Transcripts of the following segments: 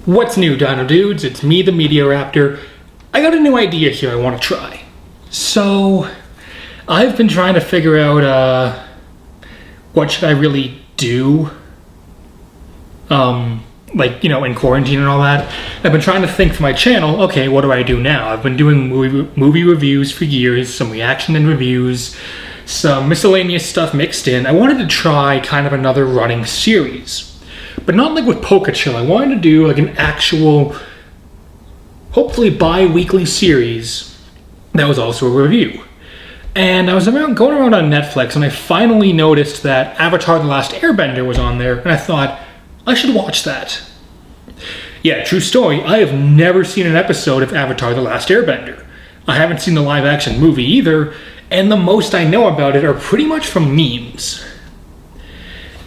What's new, Dino Dudes? It's me, the Media Raptor. I got a new idea here I want to try. So, I've been trying to figure out, what should I really do? In quarantine and all that. I've been trying to think for my channel, okay, what do I do now? I've been doing movie reviews for years, some reaction and reviews, some miscellaneous stuff mixed in. I wanted to try kind of another running series. But not like with Pokechill. I wanted to do like an actual, hopefully bi-weekly series that was also a review. And I was going around on Netflix and I finally noticed that Avatar The Last Airbender was on there, and I thought, I should watch that. Yeah, true story, I have never seen an episode of Avatar The Last Airbender. I haven't seen the live action movie either, and the most I know about it are pretty much from memes.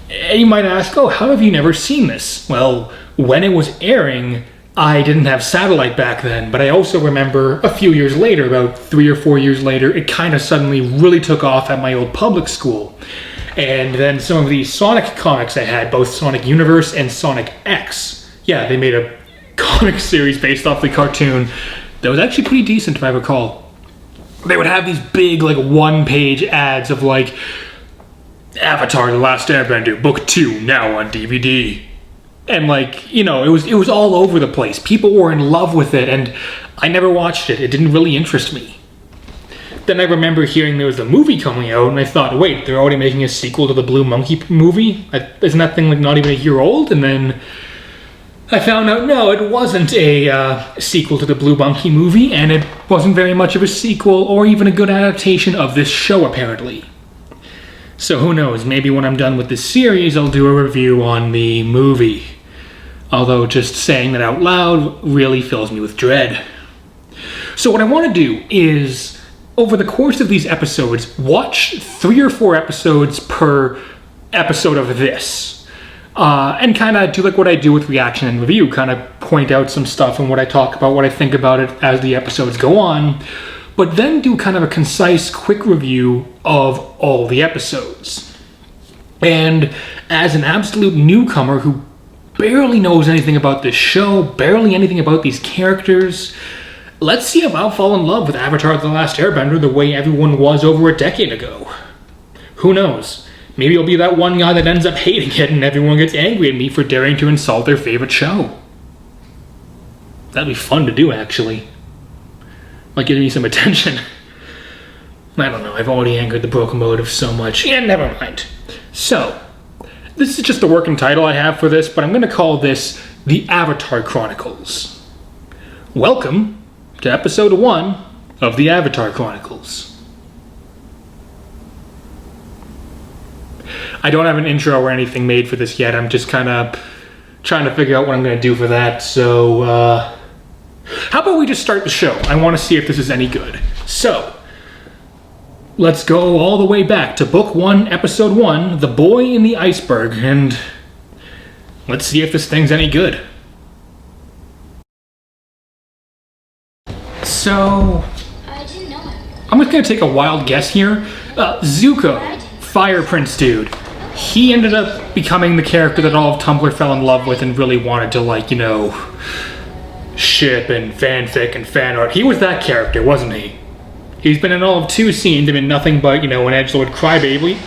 And you might ask, oh, how have you never seen this? Well, when it was airing, I didn't have satellite back then, but I also remember a few years later, about 3 or 4 years later, it kind of suddenly really took off at my old public school. And then some of the Sonic comics I had, both Sonic Universe and Sonic X. Yeah, they made a comic series based off the cartoon that was actually pretty decent, if I recall. They would have these big, like, one-page ads of, like, Avatar The Last Airbender, Book 2, now on DVD. And, like, you know, it was all over the place. People were in love with it, and I never watched it. It didn't really interest me. Then I remember hearing there was a movie coming out, and I thought, wait, they're already making a sequel to the Blue Monkey movie? Isn't that thing, like, not even a year old? And then I found out, no, it wasn't a sequel to the Blue Monkey movie, and it wasn't very much of a sequel or even a good adaptation of this show, apparently. So who knows, maybe when I'm done with this series, I'll do a review on the movie. Although just saying that out loud really fills me with dread. So what I want to do is, over the course of these episodes, watch 3 or 4 episodes per episode of this. And kind of do like what I do with reaction and review, kind of point out some stuff and what I talk about, what I think about it as the episodes go on. But then do kind of a concise, quick review of all the episodes. And as an absolute newcomer who barely knows anything about this show, barely anything about these characters, let's see if I'll fall in love with Avatar The Last Airbender the way everyone was over a decade ago. Who knows? Maybe I'll be that one guy that ends up hating it and everyone gets angry at me for daring to insult their favorite show. That'd be fun to do, actually. Might give me some attention. I don't know, I've already angered the broken motive so much. Yeah, never mind. So, this is just the working title I have for this, but I'm going to call this the Avatar Chronicles. Welcome to episode 1 of the Avatar Chronicles. I don't have an intro or anything made for this yet. I'm just kind of trying to figure out what I'm going to do for that, so, how about we just start the show? I want to see if this is any good. So, let's go all the way back to Book 1, Episode 1, The Boy in the Iceberg, and let's see if this thing's any good. So, I'm just going to take a wild guess here. Zuko, Fire Prince dude, he ended up becoming the character that all of Tumblr fell in love with and really wanted to, like, you know, ship and fanfic and fan art. He was that character, wasn't he? He's been in all of 2 scenes and been nothing but, you know, an edgelord crybaby.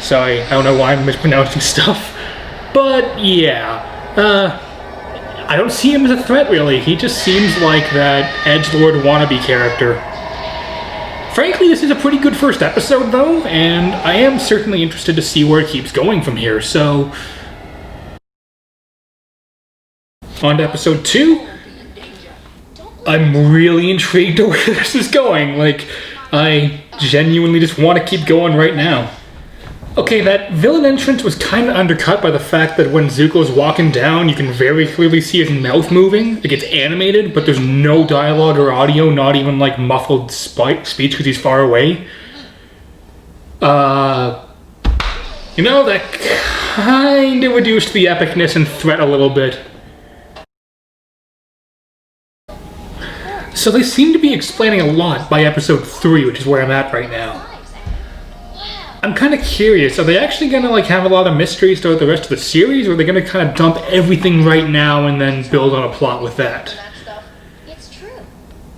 Sorry, I don't know why I'm mispronouncing stuff. But, yeah. I don't see him as a threat, really. He just seems like that edgelord wannabe character. Frankly, this is a pretty good first episode, though, and I am certainly interested to see where it keeps going from here, so on to episode 2. I'm really intrigued to where this is going. Like, I genuinely just want to keep going right now. Okay, that villain entrance was kind of undercut by the fact that when Zuko's walking down, you can very clearly see his mouth moving. Like, it's animated, but there's no dialogue or audio, not even, like, muffled speech because he's far away. You know, that kind of reduced the epicness and threat a little bit. So they seem to be explaining a lot by episode 3, which is where I'm at right now. I'm kind of curious. Are they actually going to like have a lot of mysteries throughout the rest of the series, or are they going to kind of dump everything right now and then build on a plot with that?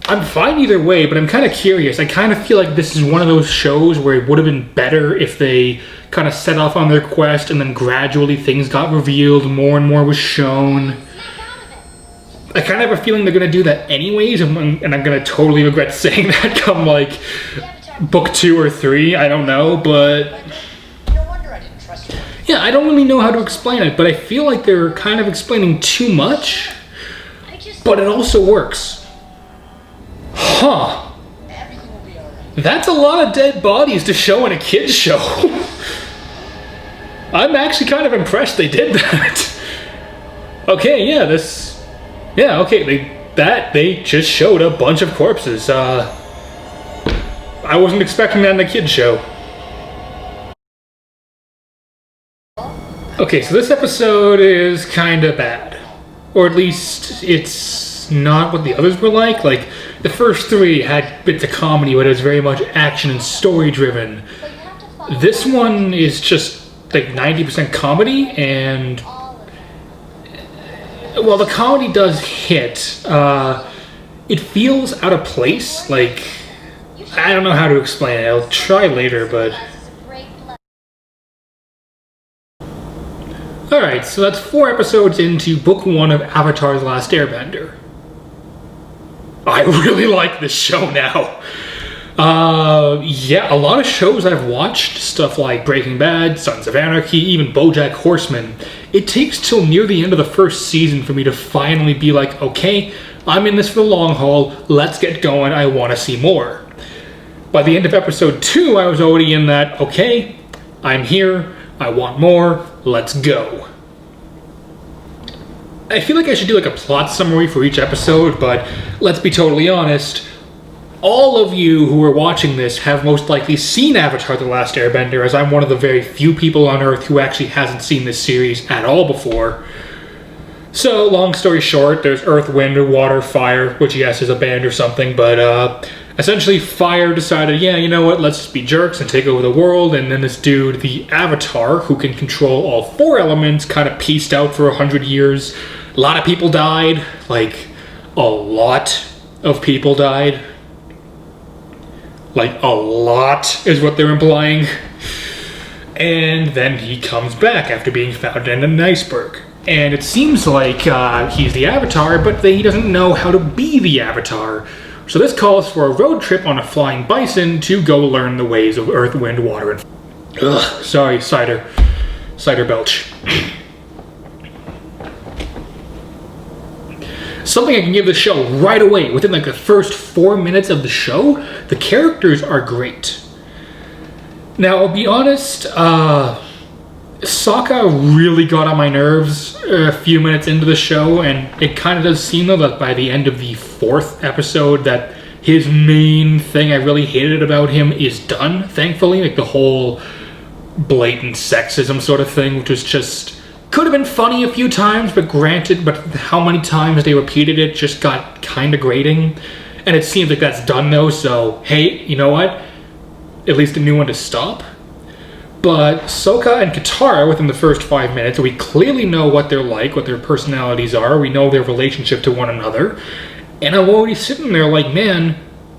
I'm fine either way, but I'm kind of curious. I kind of feel like this is one of those shows where it would have been better if they kind of set off on their quest and then gradually things got revealed, more and more was shown. I kind of have a feeling they're going to do that anyways, and I'm going to totally regret saying that come like book 2 or 3, I don't know, but yeah, I don't really know how to explain it, but I feel like they're kind of explaining too much, but it also works. Huh. That's a lot of dead bodies to show in a kid's show. I'm actually kind of impressed they did that. Okay, yeah, they just showed a bunch of corpses. I wasn't expecting that in a kid's show. Okay, so this episode is kind of bad. Or at least it's not what the others were like. Like, the first 3 had bits of comedy, but it was very much action and story driven. This one is just like 90% comedy, and well, the comedy does hit. It feels out of place. Like, I don't know how to explain it. I'll try later, but alright, so that's 4 episodes into Book 1 of Avatar The Last Airbender. I really like this show now. Yeah, a lot of shows I've watched, stuff like Breaking Bad, Sons of Anarchy, even BoJack Horseman, it takes till near the end of the first season for me to finally be like, okay, I'm in this for the long haul, let's get going, I want to see more. By the end of episode 2, I was already in that, okay, I'm here, I want more, let's go. I feel like I should do like a plot summary for each episode, but let's be totally honest, all of you who are watching this have most likely seen Avatar The Last Airbender, as I'm one of the very few people on Earth who actually hasn't seen this series at all before. So, long story short, there's Earth, Wind, or Water, Fire, which yes is a band or something, but essentially Fire decided, yeah, you know what, let's just be jerks and take over the world, and then this dude, the Avatar, who can control all 4 elements, kind of peaced out for 100 years. A lot of people died, like, a lot of people died. Like, a lot is what they're implying. And then he comes back after being found in an iceberg. And it seems like he's the Avatar, but he doesn't know how to be the Avatar. So this calls for a road trip on a flying bison to go learn the ways of Earth, Wind, Water, and... Ugh, sorry, Cider. Cider belch. Something I can give the show right away, within like the first 4 minutes of the show, the characters are great. Now, I'll be honest, Sokka really got on my nerves a few minutes into the show, and it kind of does seem though that by the end of the 4th episode that his main thing I really hated about him is done, thankfully. Like the whole blatant sexism sort of thing, which was just... could have been funny a few times, but how many times they repeated it just got kind of grating. And it seems like that's done though, so hey, you know what? At least a new one to stop. But Sokka and Katara, within the first 5 minutes, we clearly know what they're like, what their personalities are, we know their relationship to one another. And I'm already sitting there like, man,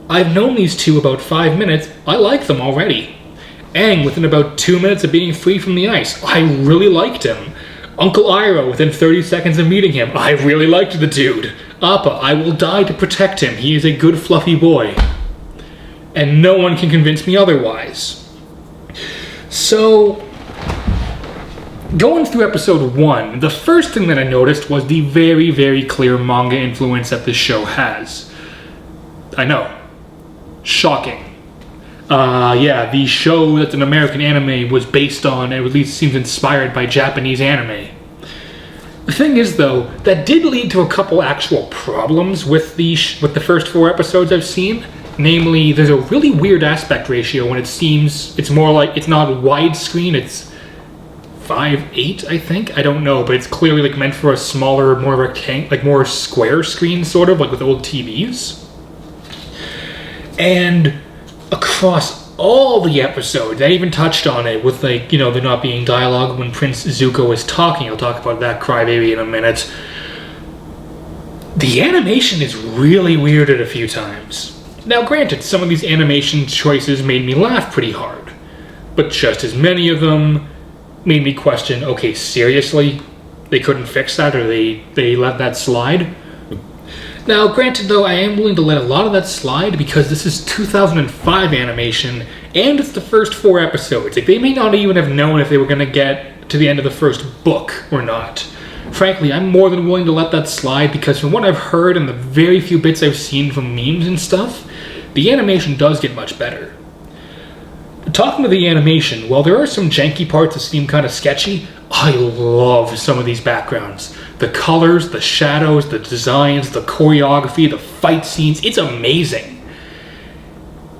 I've known these two about 5 minutes, I like them already. Aang, within about 2 minutes of being free from the ice, I really liked him. Uncle Iroh, within 30 seconds of meeting him, I really liked the dude. Appa, I will die to protect him. He is a good fluffy boy. And no one can convince me otherwise. So, going through episode 1, the first thing that I noticed was the very, very clear manga influence that this show has. I know. Shocking. Yeah, the show that's an American anime was based on, or at least seems inspired by Japanese anime. The thing is, though, that did lead to a couple actual problems with the first 4 episodes I've seen. Namely, there's a really weird aspect ratio when it seems it's more like, it's not widescreen, it's 5:8, I think? I don't know, but it's clearly like meant for a smaller, more more square screen, sort of, like with old TVs. And across all the episodes. I even touched on it with, like, there not being dialogue when Prince Zuko is talking. I'll talk about that crybaby in a minute. The animation is really weirded a few times. Now, granted, some of these animation choices made me laugh pretty hard, but just as many of them made me question, okay, seriously? They couldn't fix that, or they let that slide? Now, granted, though, I am willing to let a lot of that slide because this is 2005 animation, and it's the first 4 episodes. Like, they may not even have known if they were going to get to the end of the first book or not. Frankly, I'm more than willing to let that slide because from what I've heard and the very few bits I've seen from memes and stuff, the animation does get much better. But talking to the animation, while there are some janky parts that seem kind of sketchy, I love some of these backgrounds. The colors, the shadows, the designs, the choreography, the fight scenes, it's amazing.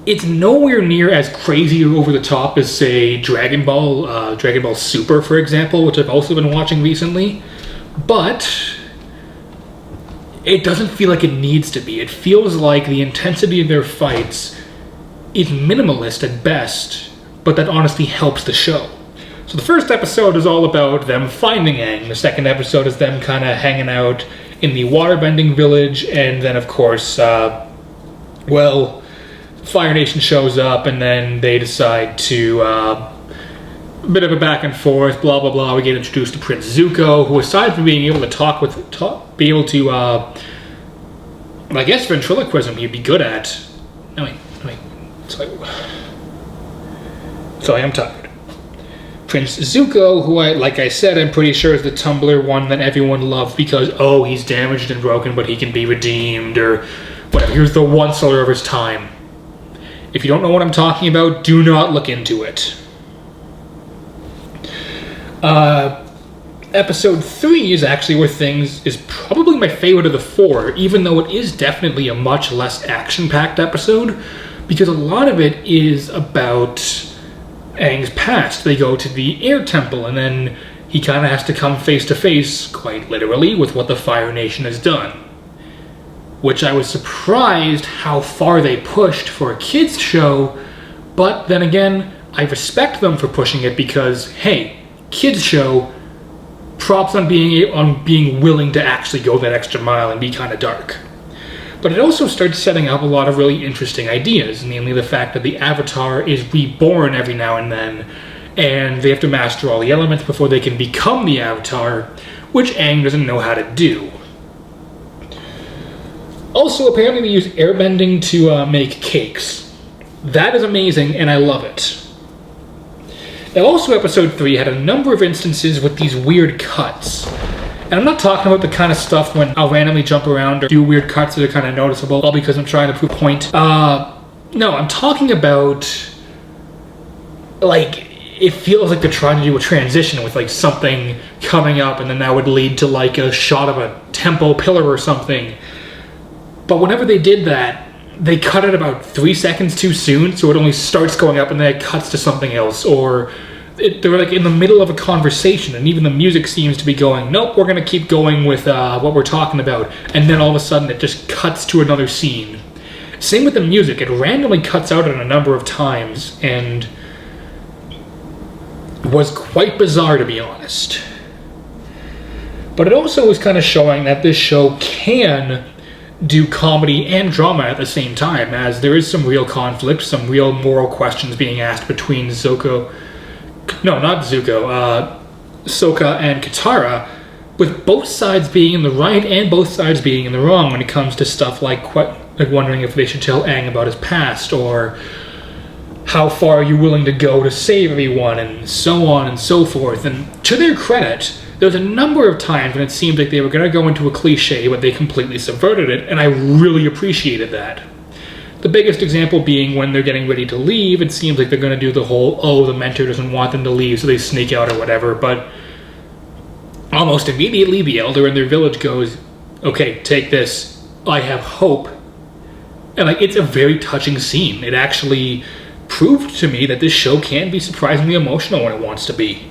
It's nowhere near as crazy or over the top as, say, Dragon Ball Super, for example, which I've also been watching recently. But it doesn't feel like it needs to be. It feels like the intensity of their fights is minimalist at best, but that honestly helps the show. So the first episode is all about them finding Aang. The second episode is them kind of hanging out in the waterbending village, and then, of course, Fire Nation shows up, and then they decide to, a bit of a back and forth, blah, blah, blah. We get introduced to Prince Zuko, who, aside from being able to be able to, I guess ventriloquism he'd be good at. No, wait. Sorry, I'm tired. Prince Zuko, who like I said, I'm pretty sure is the Tumblr one that everyone loved because, oh, he's damaged and broken, but he can be redeemed, or whatever. He was the once-er of his time. If you don't know what I'm talking about, do not look into it. Episode 3 is actually where things is probably my favorite of the 4, even though it is definitely a much less action-packed episode, because a lot of it is about Aang's past. They go to the air temple, and then he kind of has to come face-to-face, quite literally, with what the Fire Nation has done. Which I was surprised how far they pushed for a kids' show, but then again, I respect them for pushing it because, hey, kids' show, props on being willing to actually go that extra mile and be kind of dark. But it also starts setting up a lot of really interesting ideas, namely the fact that the Avatar is reborn every now and then, and they have to master all the elements before they can become the Avatar, which Aang doesn't know how to do. Also, apparently they use airbending to make cakes. That is amazing, and I love it. Now, also, episode 3 had a number of instances with these weird cuts. And I'm not talking about the kind of stuff when I'll randomly jump around or do weird cuts that are kind of noticeable, all because I'm trying to prove a point. No, I'm talking about, like, it feels like they're trying to do a transition with, like, something coming up, and then that would lead to, like, a shot of a temple pillar or something. But whenever they did that, they cut it about 3 seconds too soon, so it only starts going up and then it cuts to something else, or they're like in the middle of a conversation and even the music seems to be going, nope, we're going to keep going with what we're talking about, and then all of a sudden it just cuts to another scene. Same with the music, it randomly cuts out at a number of times, and was quite bizarre, to be honest. But it also was kind of showing that this show can do comedy and drama at the same time, as there is some real conflict, some real moral questions being asked between Sokka and Katara, with both sides being in the right and both sides being in the wrong when it comes to stuff like wondering if they should tell Aang about his past, or how far are you willing to go to save everyone, and so on and so forth. And to their credit, there was a number of times when it seemed like they were going to go into a cliche, but they completely subverted it, and I really appreciated that. The biggest example being when they're getting ready to leave, it seems like they're going to do the whole, oh, the mentor doesn't want them to leave, so they sneak out or whatever, but almost immediately the elder in their village goes, okay, take this, I have hope. And like, it's a very touching scene. It actually proved to me that this show can be surprisingly emotional when it wants to be.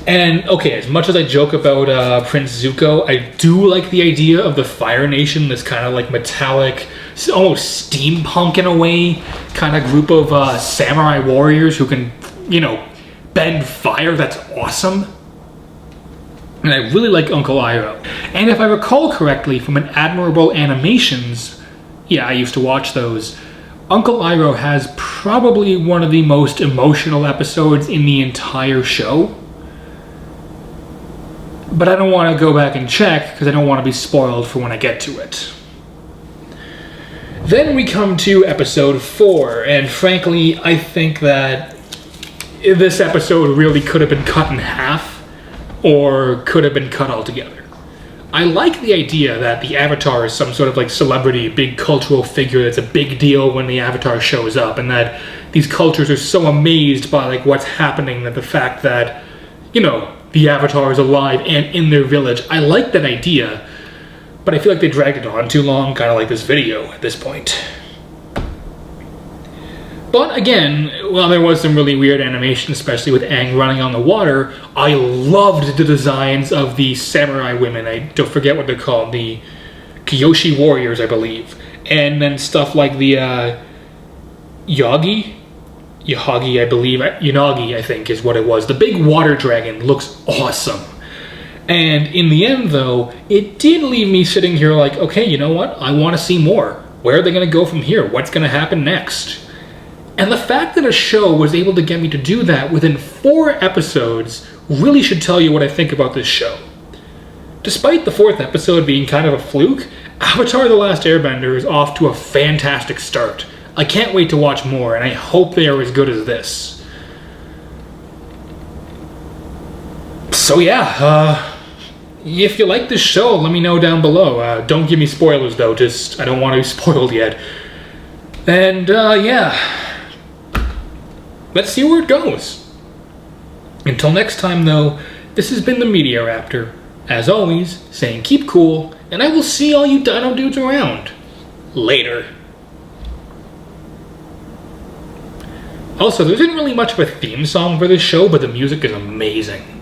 And, okay, as much as I joke about Prince Zuko, I do like the idea of the Fire Nation, this kind of, like, metallic, almost steampunk in a way kind of group of samurai warriors who can, bend fire. That's awesome. And I really like Uncle Iroh. And if I recall correctly from an Admirable Animations, yeah, I used to watch those, Uncle Iroh has probably one of the most emotional episodes in the entire show. But I don't want to go back and check because I don't want to be spoiled for when I get to it. Then we come to episode 4, and frankly, I think that this episode really could have been cut in half, or could have been cut altogether. I like the idea that the Avatar is some sort of like celebrity, big cultural figure that's a big deal when the Avatar shows up, and that these cultures are so amazed by like what's happening, that the fact that, the Avatar is alive and in their village. I like that idea, but I feel like they dragged it on too long, kind of like this video at this point. But again, while there was some really weird animation, especially with Aang running on the water, I loved the designs of the samurai women. I don't forget what they're called, the Kyoshi warriors, I believe. And then stuff like the Yagi, I believe, Yanagi, I think is what it was. The big water dragon looks awesome. And in the end, though, it did leave me sitting here like, okay, you know what? I want to see more. Where are they going to go from here? What's going to happen next? And the fact that a show was able to get me to do that within 4 episodes really should tell you what I think about this show. Despite the 4th episode being kind of a fluke, Avatar The Last Airbender is off to a fantastic start. I can't wait to watch more, and I hope they are as good as this. So yeah, if you like this show, let me know down below. Don't give me spoilers though, I don't want to be spoiled yet. And yeah, let's see where it goes. Until next time though, this has been the Media Raptor, as always, saying keep cool, and I will see all you dino dudes around. Later. Also, there isn't really much of a theme song for this show, but the music is amazing.